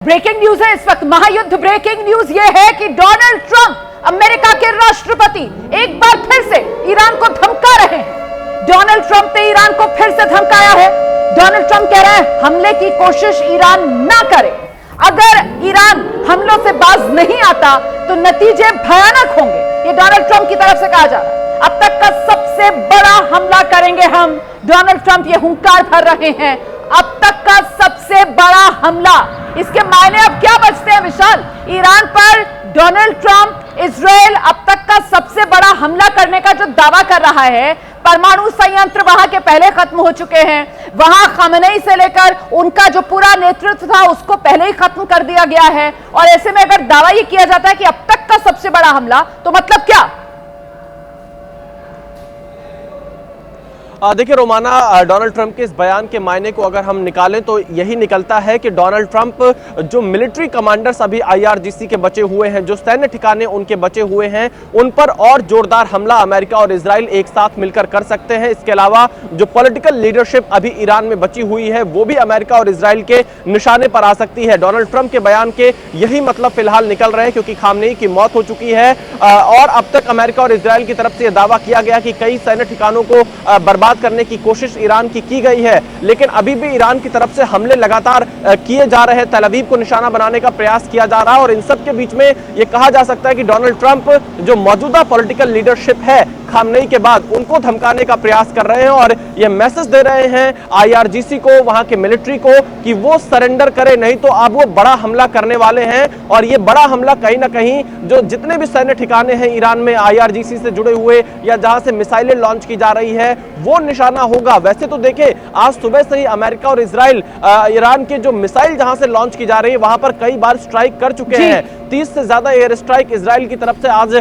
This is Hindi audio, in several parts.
ब्रेकिंग न्यूज है इस वक्त महायुद्ध। ब्रेकिंग न्यूज यह है कि डोनाल्ड ट्रंप अमेरिका के राष्ट्रपति एक बार फिर से ईरान को धमका रहे हैं। डोनाल्ड ट्रंप ने ईरान को फिर से धमकाया है। डोनाल्ड ट्रंप कह रहे हैं हमले की कोशिश ईरान ना करे। अगर ईरान हमलों से बाज नहीं आता तो नतीजे भयानक होंगे। ये डोनाल्ड ट्रंप की तरफ से कहा जा रहा है। अब तक का सबसे बड़ा हमला करेंगे हम। डोनाल्ड ट्रंप ये हुंकार भर रहे हैं, अब तक का सबसे बड़ा हमला। इसके मायने अब क्या बचते हैं विशाल? ईरान पर डोनाल्ड ट्रंप इजराइल अब तक का सबसे बड़ा हमला करने का जो दावा कर रहा है, परमाणु संयंत्र वहां के पहले खत्म हो चुके हैं। वहां खमेनी से लेकर उनका जो पूरा नेतृत्व था उसको पहले ही खत्म कर दिया गया है। और ऐसे में अगर दावा यह किया जाता है कि अब तक का सबसे बड़ा हमला, तो मतलब क्या? देखिए रोमाना, डोनाल्ड ट्रंप के इस बयान के मायने को अगर हम निकालें तो यही निकलता है कि डोनाल्ड ट्रंप जो मिलिट्री कमांडर्स अभी आईआरजीसी के बचे हुए हैं, जो सैन्य ठिकाने उनके बचे हुए हैं, उन पर और जोरदार हमला अमेरिका और इजराइल एक साथ मिलकर कर सकते हैं। इसके अलावा जो पॉलिटिकल लीडरशिप अभी ईरान में बची हुई है वो भी अमेरिका और इजराइल के निशाने पर आ सकती है। डोनाल्ड ट्रंप के बयान के यही मतलब फिलहाल निकल रहे हैं, क्योंकि खामनेई की मौत हो चुकी है और अब तक अमेरिका और इजराइल की तरफ से यह दावा किया गया कि कई सैन्य ठिकानों को बर्बाद करने की कोशिश ईरान की गई है। लेकिन अभी भी ईरान की तरफ से हमले लगातार किए जा रहे हैं। तेल अवीव को निशाना बनाने का प्रयास किया जा रहा है और इन सब के बीच में यह कहा जा सकता है कि डोनाल्ड ट्रंप जो मौजूदा पॉलिटिकल लीडरशिप है खामनेई के बाद, उनको धमकाने का प्रयास कर रहे हैं और यह मैसेज दे रहे हैं आईआरजीसी को, वहां के मिलिट्री को, कि वो सरेंडर करे, नहीं तो अब वो बड़ा हमला करने वाले हैं। और ये बड़ा हमला कहीं ना कहीं जो जितने भी सैन्य ठिकाने हैं ईरान में आईआरजीसी से जुड़े हुए या जहां से मिसाइलें लॉन्च की जा रही है वो निशाना होगा। वैसे तो देखें, आज सुबह से ही अमेरिका और इजराइल ईरान के जो मिसाइल जहां से लॉन्च की जा रही है वहां पर कई बार स्ट्राइक कर चुके हैं। 30 से ज्यादा एयर स्ट्राइक इजराइल की तरफ से आज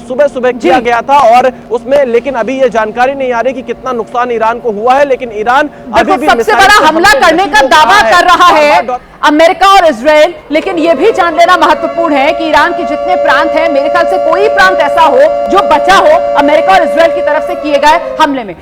सुबह सुबह किया गया था और उसमें लेकिन अभी ये जानकारी नहीं आ रही कि कितना नुकसान ईरान को हुआ है। लेकिन ईरान अभी भी सबसे बड़ा हमला करने का दावा कर रहा है अमेरिका और इजराइल। लेकिन यह भी जान लेना महत्वपूर्ण है कि ईरान के जितने प्रांत हैं, मेरे ख्याल से कोई प्रांत ऐसा हो जो बचा हो अमेरिका और इजराइल की तरफ से किए गए हमले में।